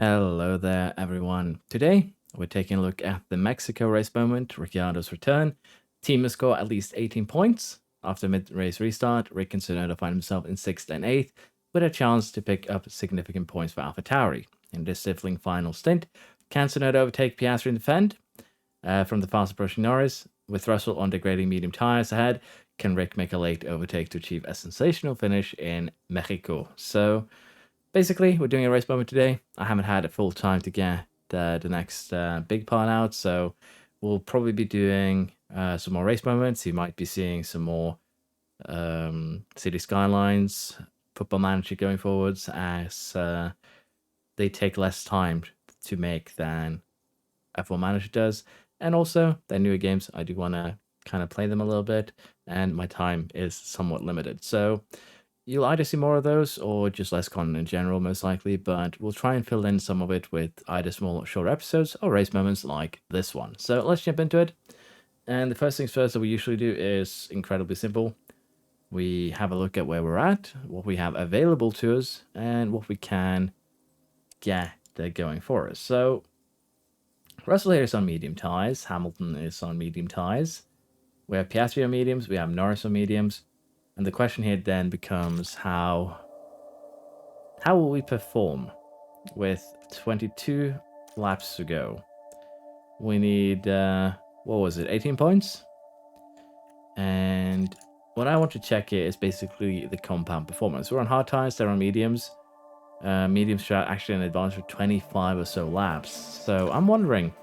Hello there, everyone. Today, we're taking a look at the Mexico race moment, Ricciardo's return. Team has scored at least 18 points. After mid-race restart, Rick and Tsunoda find himself in 6th and 8th, with a chance to pick up significant points for AlphaTauri. In this stifling final stint, can Tsunoda overtake Piastri and defend? From the fast approaching Norris, with Russell on degrading medium tires ahead, can Rick make a late overtake to achieve a sensational finish in Mexico? So, basically, we're doing a race moment today. I haven't had a full time to get the next big part out, so we'll probably be doing some more race moments. You might be seeing some more City Skylines, Football Manager going forwards, as they take less time to make than F1 Manager does. And also, they're newer games. I do want to kind of play them a little bit, and my time is somewhat limited. So you'll either see more of those or just less content in general, most likely, but we'll try and fill in some of it with either small, short episodes or race moments like this one. So let's jump into it. And the first things first that we usually do is incredibly simple. We have a look at where we're at, what we have available to us, and what we can get going for us. So Russell here is on medium tires, Hamilton is on medium tires. We have Piastri on mediums, we have Norris on mediums. And the question here then becomes how will we perform with 22 laps to go? We need, what was it, 18 points? And what I want to check here is basically the compound performance. We're on hard tires, they're on mediums. Mediums are actually an advantage for 25 or so laps. So I'm wondering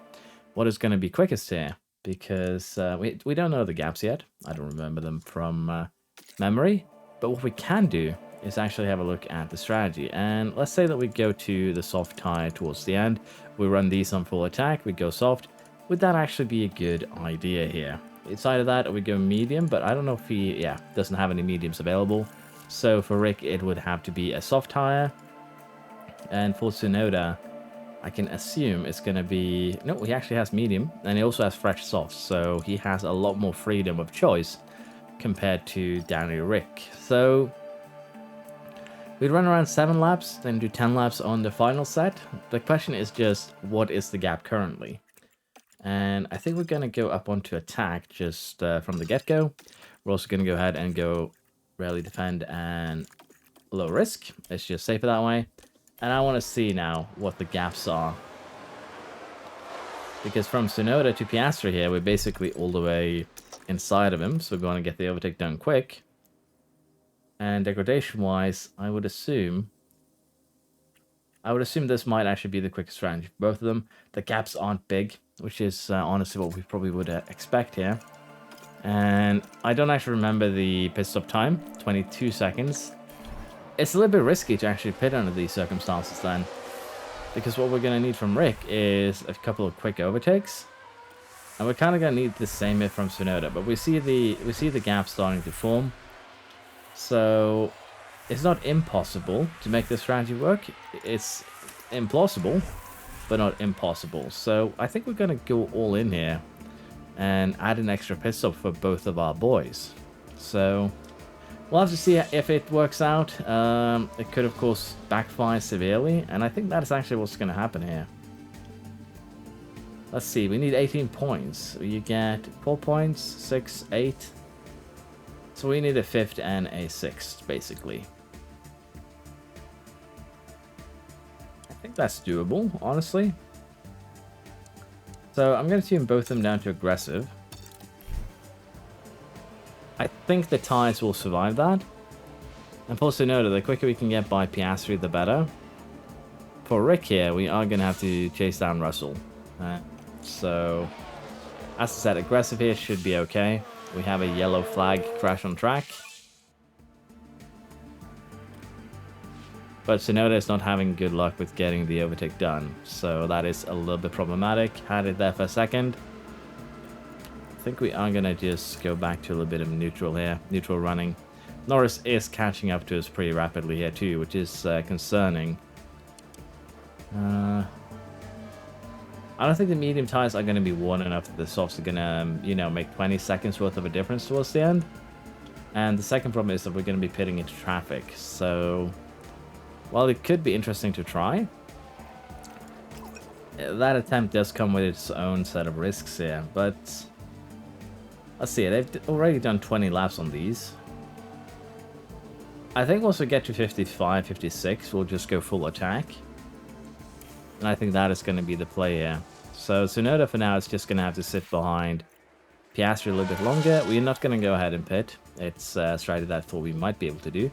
what is going to be quickest here, because we don't know the gaps yet. I don't remember them from memory, but what we can do is actually have a look at the strategy. And let's say that we go to the soft tire towards the end, we run these on full attack, we go soft. Would that actually be a good idea here? It's either that or we go medium, but I don't know if he doesn't have any mediums available. So for Rick, it would have to be a soft tire, and for Tsunoda, I can assume it's going to be... No, he actually has medium, and he also has fresh softs, so he has a lot more freedom of choice compared to Danny Rick. So we'd run around 7 laps, then do 10 laps on the final set. The question is just, what is the gap currently? And I think we're going to go up onto attack just from the get-go. We're also going to go ahead and go rally defend and low risk. It's just safer that way. And I want to see now what the gaps are. Because from Tsunoda to Piastri here, we're basically all the way inside of him, so we're going to get the overtake done quick. And degradation-wise, I would assume this might actually be the quickest strategy for both of them. The gaps aren't big, which is honestly what we probably would expect here. And I don't actually remember the pit stop time, 22 seconds. It's a little bit risky to actually pit under these circumstances then, because what we're going to need from Rick is a couple of quick overtakes. And we're kind of going to need the same here from Tsunoda, but we see the gap starting to form. So it's not impossible to make this strategy work. It's implausible, but not impossible. So I think we're going to go all in here and add an extra pit stop for both of our boys. So we'll have to see if it works out. It could, of course, backfire severely, and I think that is actually what's going to happen here. Let's see, we need 18 points. You get 4 points, 6, 8. So we need a 5th and a 6th, basically. I think that's doable, honestly. So I'm going to tune both of them down to aggressive. I think the tires will survive that. And for Tsunoda, the quicker we can get by Piastri, the better. For Rick here, we are going to have to chase down Russell. So, as I said, aggressive here should be okay. We have a yellow flag, crash on track. But Tsunoda is not having good luck with getting the overtake done. So that is a little bit problematic. Had it there for a second. I think we are going to just go back to a little bit of neutral here. Neutral running. Norris is catching up to us pretty rapidly here too, which is concerning. I don't think the medium tires are going to be worn enough that the softs are going to, make 20 seconds worth of a difference towards the end. And the second problem is that we're going to be pitting into traffic. So, while it could be interesting to try, that attempt does come with its own set of risks here, but let's see, they've already done 20 laps on these. I think once we get to 55, 56, we'll just go full attack. And I think that is going to be the play here. So Tsunoda for now is just going to have to sit behind Piastri a little bit longer. We're not going to go ahead and pit. It's a strategy that I thought we might be able to do.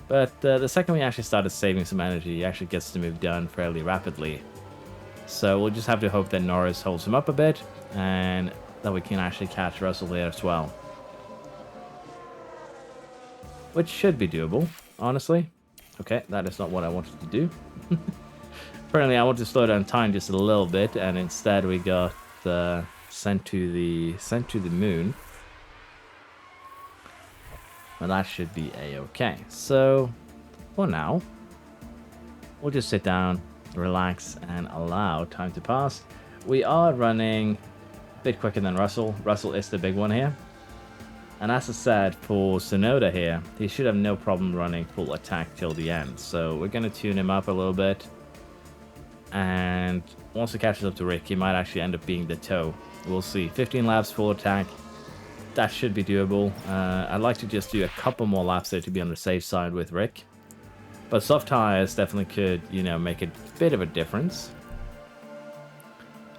But the second we actually started saving some energy, he actually gets to move down fairly rapidly. So we'll just have to hope that Norris holds him up a bit, and that we can actually catch Russell there as well. Which should be doable, honestly. Okay, that is not what I wanted to do. Apparently I want to slow down time just a little bit, and instead we got sent to the moon. Well, that should be a-okay. So, for now, we'll just sit down, relax, and allow time to pass. We are running a bit quicker than Russell. Russell is the big one here. And as I said, for Tsunoda here, he should have no problem running full attack till the end. So we're going to tune him up a little bit. And once he catches up to Rick, he might actually end up being the toe. We'll see. 15 laps full attack. That should be doable. I'd like to just do a couple more laps there to be on the safe side with Rick. But soft tires definitely could, you know, make a bit of a difference.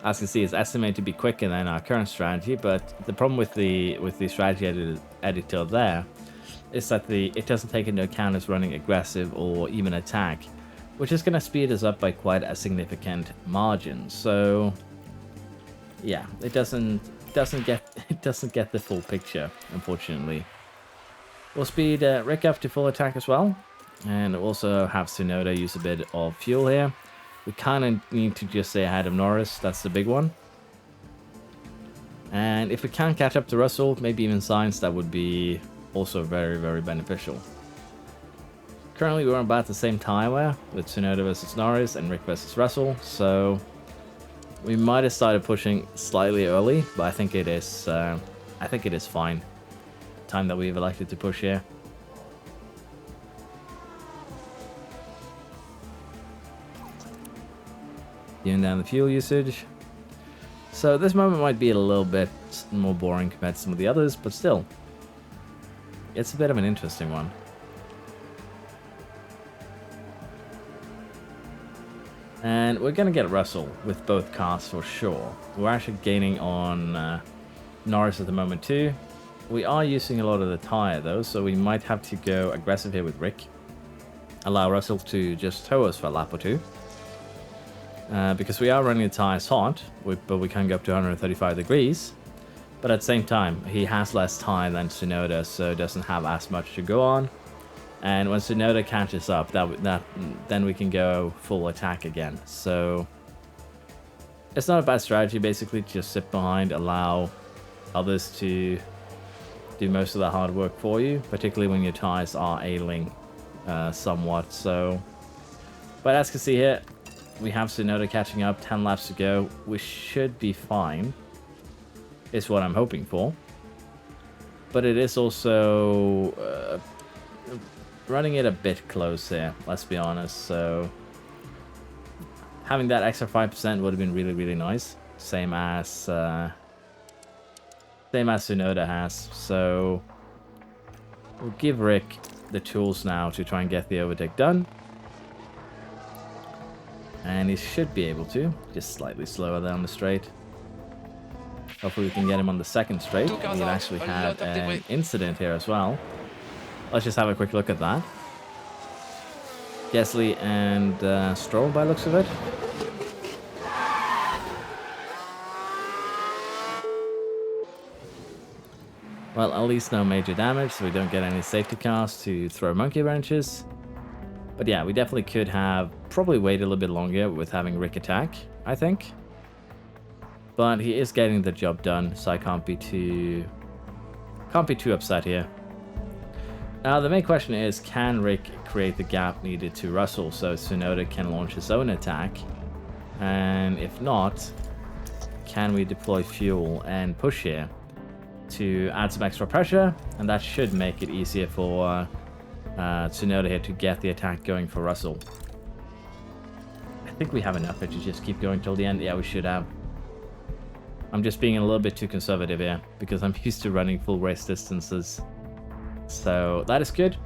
As you can see, it's estimated to be quicker than our current strategy, but the problem with the strategy editor there is that it doesn't take into account us running aggressive or even attack, which is going to speed us up by quite a significant margin. So yeah, it doesn't get the full picture, unfortunately. We'll speed Rick up to full attack as well, and also have Tsunoda use a bit of fuel here. We kind of need to just stay ahead of Norris. That's the big one. And if we can catch up to Russell, maybe even Sainz, that would be also very, very beneficial. Currently, we're on about the same tire wear with Tsunoda versus Norris and Rick versus Russell. So we might have started pushing slightly early, but I think it is fine. The time that we've elected to push here. Even down the fuel usage. So this moment might be a little bit more boring compared to some of the others, but still, it's a bit of an interesting one. And we're going to get Russell with both cars for sure. We're actually gaining on Norris at the moment too. We are using a lot of the tire though, so we might have to go aggressive here with Rick. Allow Russell to just tow us for a lap or two. Because we are running the tires hot, but we can go up to 135 degrees. But at the same time, he has less tire than Tsunoda, so doesn't have as much to go on. And when Tsunoda catches up, then we can go full attack again. So it's not a bad strategy, basically. Just sit behind, allow others to do most of the hard work for you, particularly when your tires are ailing somewhat. So, but as you can see here, we have Tsunoda catching up, 10 laps to go. We should be fine, is what I'm hoping for. But it is also running it a bit close here, let's be honest. So having that extra 5% would have been really, really nice. Same as Tsunoda has. So we'll give Rick the tools now to try and get the overtake done. And he should be able to, just slightly slower down the straight. Hopefully we can get him on the second straight. We can actually have an incident here as well. Let's just have a quick look at that. Gasly and Stroll by looks of it. Well, at least no major damage, so we don't get any safety cars to throw monkey wrenches. But yeah, we definitely could have probably waited a little bit longer with having Rick attack, I think. But he is getting the job done, so I can't be too upset here. Now the main question is, can Rick create the gap needed to Russell so Tsunoda can launch his own attack? And if not, can we deploy fuel and push here to add some extra pressure? And that should make it easier for Tsunoda here to get the attack going for Russell. I think we have enough to just keep going till the end. Yeah, we should have. I'm just being a little bit too conservative here because I'm used to running full race distances. So that is good.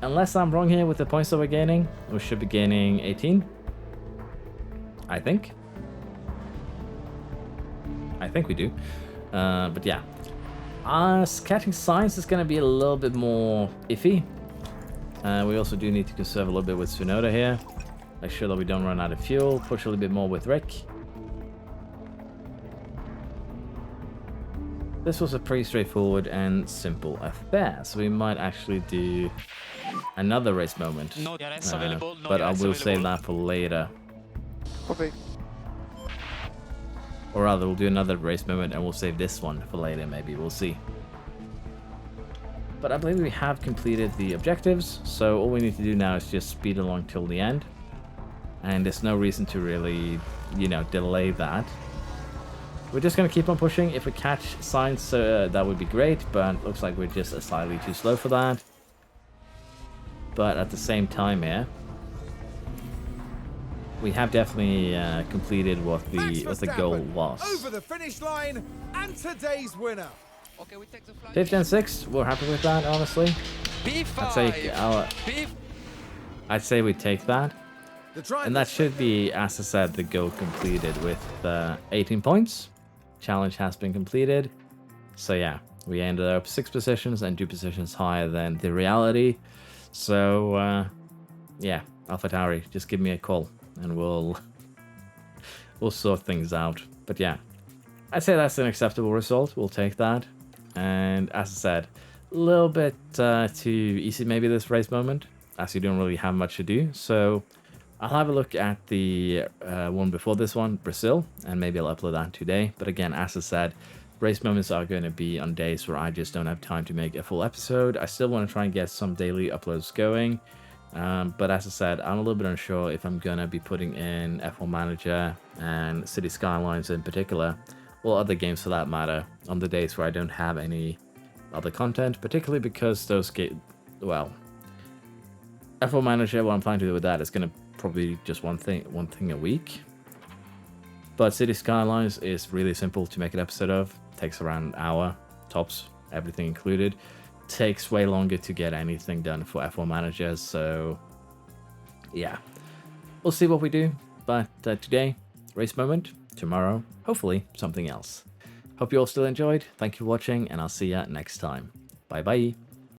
Unless I'm wrong here with the points that we're gaining, we should be gaining 18. I think we do. But yeah. Catching Sainz is going to be a little bit more iffy. We also do need to conserve a little bit with Tsunoda here. Make sure that we don't run out of fuel. Push a little bit more with Rick. This was a pretty straightforward and simple affair, so we might actually do another race moment. But I will save that for later. Copy. Or rather, we'll do another race moment and we'll save this one for later, maybe. We'll see. But I believe we have completed the objectives, so all we need to do now is just speed along till the end. And there's no reason to really, you know, delay that. We're just going to keep on pushing. If we catch Sainz, that would be great, but looks like we're just slightly too slow for that. But at the same time here, we have definitely completed what the goal was. Over the finish line and today's winner. Okay, we take the flag. 5th and 6th, we're happy with that, honestly. I'd say we take that. And that should be, as I said, the goal completed with 18 points. Challenge has been completed. So yeah, we ended up 6 positions and 2 positions higher than the reality. So yeah, AlphaTauri, just give me a call and we'll sort things out. But yeah, I'd say that's an acceptable result. We'll take that. And as I said, a little bit too easy maybe this race moment, as you don't really have much to do. So I'll have a look at the one before this one, Brazil, and maybe I'll upload that today. But again, as I said, race moments are going to be on days where I just don't have time to make a full episode. I still want to try and get some daily uploads going. But as I said, I'm a little bit unsure if I'm going to be putting in F1 Manager and City Skylines in particular, or other games for that matter, on the days where I don't have any other content, particularly because those well, F1 Manager, what I'm planning to do with that is going to probably just one thing a week. But City Skylines is really simple to make an episode of. Takes around an hour, tops, everything included. Takes way longer to get anything done for F1 Manager, so yeah. We'll see what we do, but today, race moment. Tomorrow, hopefully, something else. Hope you all still enjoyed. Thank you for watching, and I'll see you next time. Bye-bye.